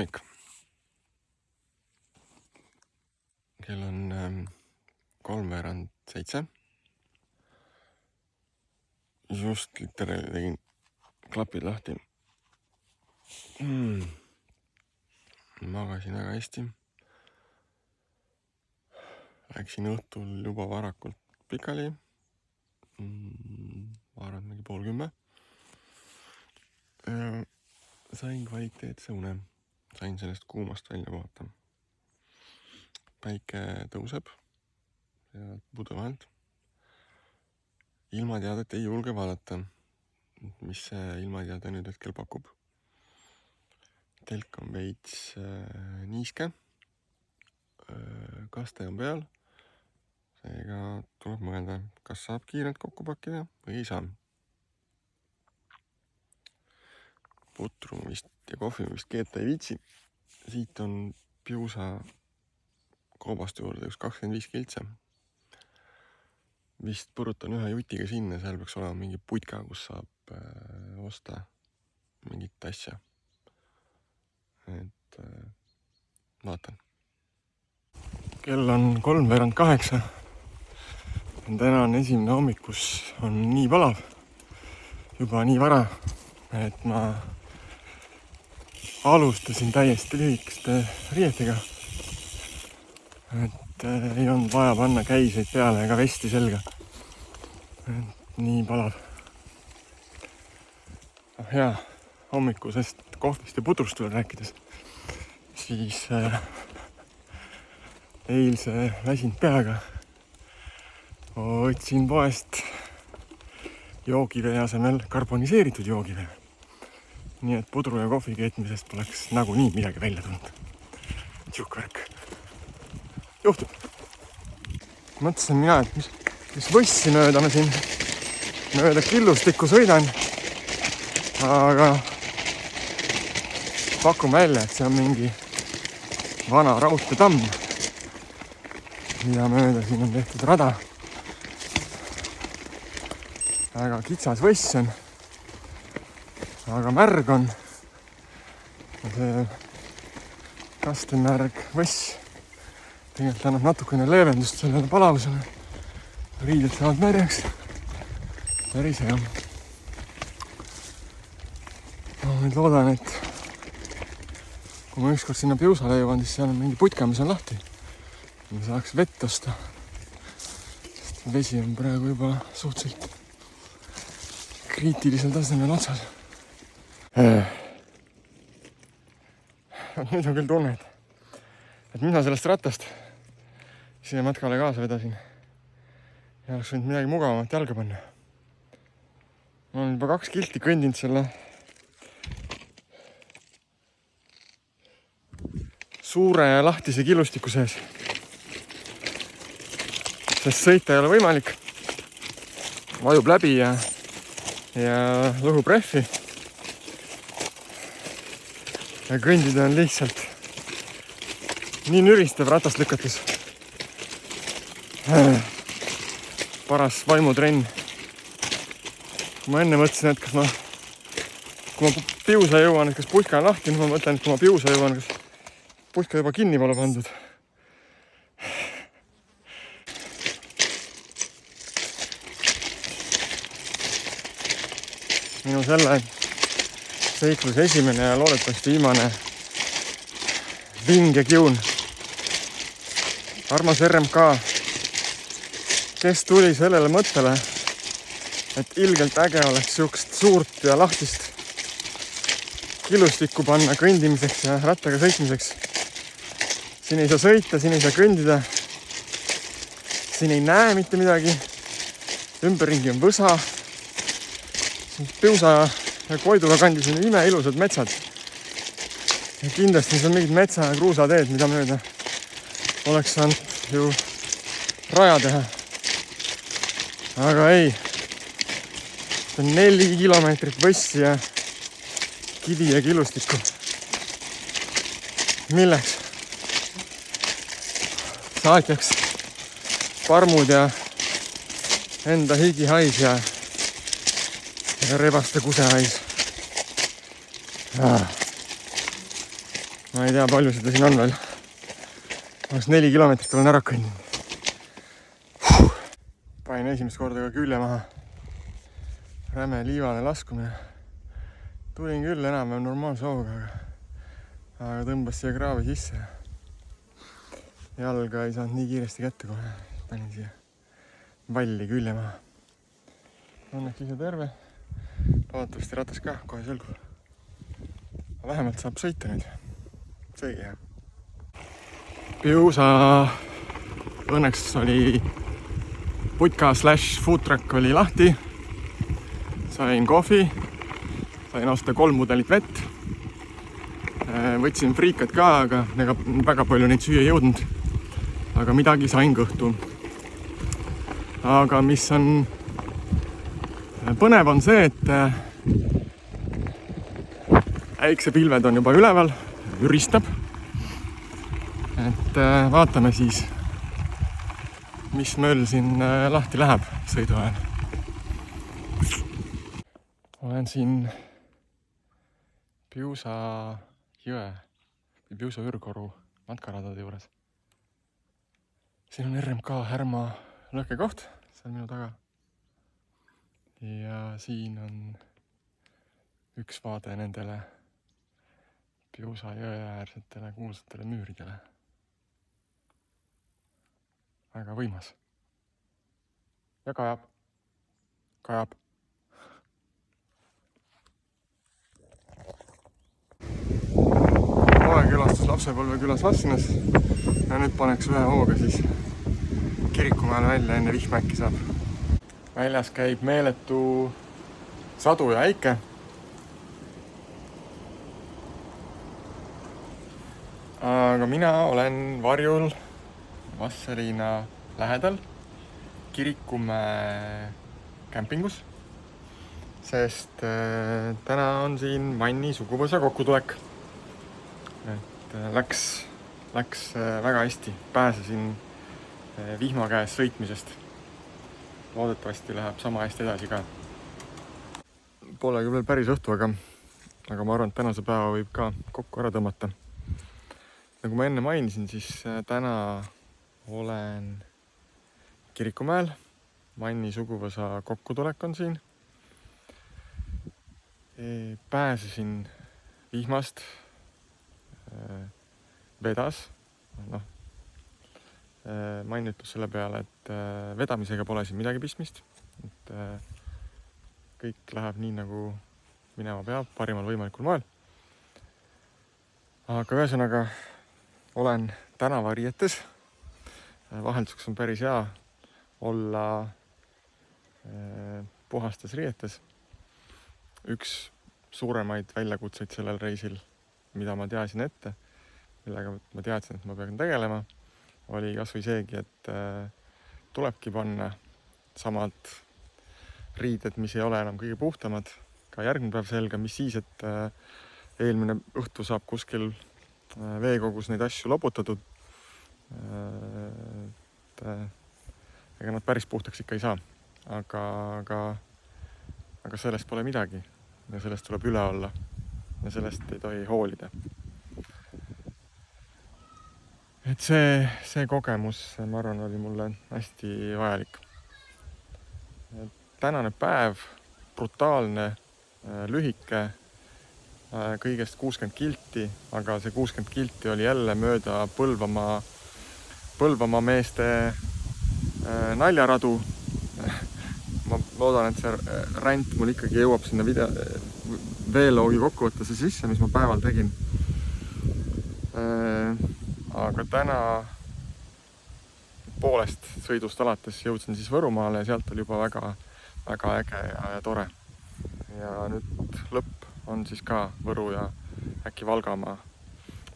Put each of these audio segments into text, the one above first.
hommik. Kell on 6:03. Just tegin klapid lahti. Magasin väga hästi. Läksin õhtul juba varakult pikali. Ma arvan, mingi 9:30. Sain kvaliteetse une. Sain sellest kuumast välja puhata. Päike tõuseb ja pude vahelt. Ilmateadet ei julge vaadata, mis see ilmateade nüüd hetkel pakub. Telk on veits niiske. Kaste on peal. Seega tuleb mõelda, kas saab kiirelt kokku pakkida või ei saa. Putru vist ja kohvi vist keeta ei viitsi. Siit on Piusa koobaste juurde üks 25 kiltsa. Vist põrutan ühe jutiga sinna, seal peaks olema mingi putka, kus saab osta mingit asja. Et vaatan. Kell on 7:03. Täna on esimene hommik, kus on nii palav, juba nii vara, et ma alustasin täiesti lühikeste riietega. Et ei olnud vaja panna käiseid peale ega vesti selga. Et nii palav. Hea, hommikusest kohvist ja pudrust veel rääkides, siis eilse väsinud peaga võtsin poest joogivee asemel karboniseeritud joogivee. Nii et pudru ja kohvi keetmisest poleks nagunii midagi välja tulnud. Tšuk värk. Juhtub. Mõtlesin mina, et mis võssi mööda ma siin mööda killustikku sõidan. Aga pakun välja, et see on mingi vana raudteetamm, mida mööda siin on tehtud rada. Väga kitsas võss on, aga märg on. See kastemärg võss tegelikult annab natukene leevendust sellele palavusele. Riided saavad märjaks. Päris hea. Ma nüüd loodan, et kui ma ükskord sinna Piusale jõuan, siis seal on mingi putka, mis on lahti. Ma saaks vett osta. Sest vesi on praegu juba suhteliselt kriitilisel tasemel otsas. Nüüd on küll tunne, et mina sellest ratast siia matkale kaasa vedasin ja oleks võinud midagi mugavamat jalga panna. Ma olen juba 2 kilti kõndinud selle suure ja lahtise killustiku sees. Sest sõita ei ole võimalik. Vajub läbi ja lõhub rehvi. Ja kõndida on lihtsalt nii nüristav ratast lükates. Paras vaimutrenn. Ma enne mõtlesin, et kui ma Piusa jõuan, et kas putka on lahti, nüüd ma mõtlen, et kui ma Piusa jõuan, kas putka juba kinni pole pandud. Minu selle seiklus esimene ja loodetavasti viimane vinge kiun. Armas RMK, kes tuli sellele mõttele, et ilgelt äge oleks siukest suurt ja lahtist killustikku panna kõndimiseks ja rattaga sõitmiseks. Siin ei saa sõita, siin ei saa kõndida. Siin ei näe mitte midagi. Ümberringi on võsa. Piusa ja Koidula kandis on ime ilusad metsad. Ja kindlasti on mingid metsa- ja kruusateed, mida mööda oleks saanud ju raja teha. Aga ei. See on 4 kilomeetrit võssi ja kivi ja killustikku. Milleks? Saatjaks parmud ja enda higihais ja rebaste kusehais. ma ei tea, palju seda siin on veel. 4 kilomeetrit olen ära kõndinud. Panin esimest korda ka külje maha. Räme liivane laskumine. Tulin küll enam-vähem normaalse hooga, aga tõmbas siia kraavi sisse. Jalga ei saanud nii kiiresti kätte kohe. Panin siia valli külje maha. Õnneks ise terve. Loodetavasti ratas ka kohe selgub. Vähemalt saab sõita nüüd. Seegi hea. Piusa õnneks oli putka/food truck oli lahti. Sain kohvi, sain osta 3 mudelit vett. Võtsin friikat ka, aga väga palju neid süüa ei jõudnud. Aga midagi sain kõhtu. Aga mis on põnev on see, et äiksepilved on juba üleval, üristab. Et vaatame siis, mis möll siin lahti läheb sõidu ajal. Olen siin Piusa jõe või Piusa Ürgoru matkaradade juures. Siin on RMK Härma lõhkekoht, seal minu taga. Ja siin on üks vaade nendele Piusa jõe äärsetele kuulsatele müüridele. Väga võimas. Ja kajab. Kajab. Külastus lapsepõlve külas Vassinas ja nüüd paneks ühe hooga siis Kirikumäel välja enne vihm äkki saab. Väljas käib meeletu sadu ja äike. Aga mina olen varjul Vasseliina lähedal Kirikumäe kämpingus, sest täna on siin Manni suguvõsa kokkutulek. Et läks väga hästi. Pääsesin vihma käes sõitmisest. Loodetavasti läheb sama hästi edasi ka. Pole küll veel päris õhtu, aga ma arvan, et tänase päeva võib ka kokku ära tõmmata. Nagu ma enne mainisin, siis täna olen Kirikumäel. Manni suguvõsa kokkutulek on siin. Pääsesin vihmast. Vedas. Mann ütles selle peale, et vedamisega pole siin midagi pistmist. Et kõik läheb nii, nagu minema peab, parimal võimalikul moel. Aga ühesõnaga olen tänavariietes. Vahelduseks on päris hea olla puhastes riietes. Üks suuremaid väljakutseid sellel reisil, mida ma teadsin ette, millega ma teadsin, et ma pean tegelema, oli kas või seegi, et tulebki panna samad riided, mis ei ole enam kõige puhtamad, ka järgmine päev selga, mis siis, et eelmine õhtu saab kuskil veekogus neid asju loputatud. Ega nad päris puhtaks ikka ei saa, aga sellest pole midagi ja sellest tuleb üle olla. Ja sellest ei tohi hoolida. Et see kogemus, ma arvan, oli mulle hästi vajalik. Tänane päev, brutaalne, lühike, kõigest 60 kilti, aga see 60 kilti oli jälle mööda Põlvamaa meeste naljaradu. Ma loodan, et see ränt mul ikkagi jõuab sinna veeloogi kokkuvõttesse sisse, mis ma päeval tegin. Aga täna poolest sõidust alates jõudsin siis Võrumaale ja sealt oli juba väga äge ja tore. Ja nüüd lõpp on siis ka Võru ja äkki Valgamaa.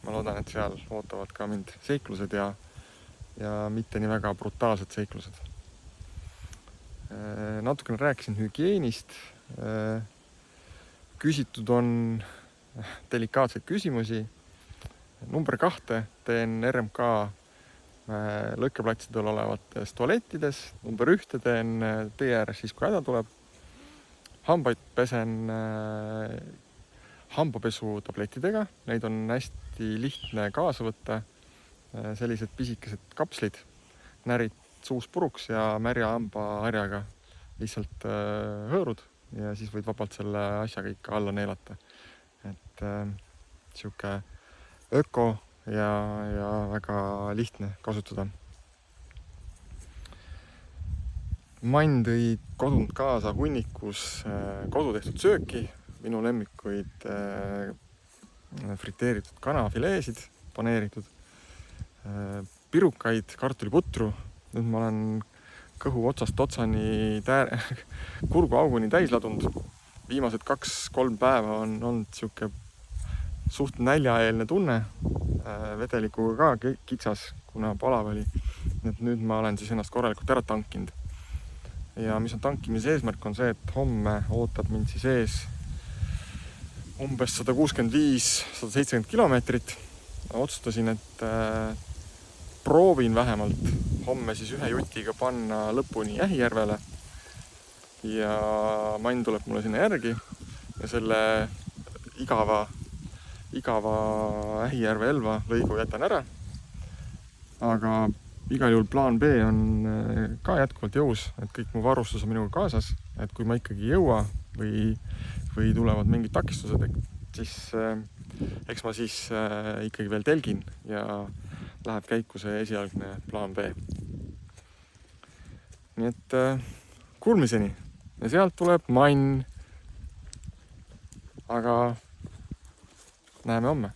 Ma loodan, et seal ootavad ka mind seiklused ja mitte nii väga brutaalsed seiklused. Natukene rääkisin hügieenist. Küsitud on delikaatseid küsimusi. Number 2 teen RMK lõkkeplatsidel olevates tualettides. Number 1 teen tee ääres siis, kui häda tuleb. Hambaid pesen hambapesu tablettidega, neid on hästi lihtne kaasa võtta. Sellised pisikesed kapslid, närid suus puruks ja märja hambaharjaga lihtsalt hõõrud ja siis võid vabalt selle asjaga ikka alla neelata. Et sihuke öko ja väga lihtne kasutada. Mann tõi kodunt kaasa hunnikus kodutehtud sööki, minu lemmikuid friteeritud kanafileesid, paneeritud, pirukaid, kartuliputru. Nüüd ma olen kõhu otsast otsani kurguauguni täis ladunud. Viimased 2-3 päeva on olnud sihuke suht näljaeelne tunne. Vedelikuga ka kitsas, kuna palav oli. Et nüüd ma olen siis ennast korralikult ära tankinud. Ja mis on tankimise eesmärk on see, et homme ootab mind siis ees umbes 165-170 kilomeetrit. Otsustasin, et proovin vähemalt homme siis ühe jutiga panna lõpuni Ähijärvele ja Mann tuleb mulle sinna järgi ja selle igava Ähijärve Elva lõigu jätan ära. Aga igal juhul plaan B on ka jätkuvalt jõus, et kõik mu varustus on minuga kaasas, et kui ma ikkagi ei jõua või tulevad mingid takistused, siis eks ma siis ikkagi veel telgin ja läheb käiku see esialgne plaan B. Nii et kuulmiseni ja sealt tuleb Mann. Aga näeme homme.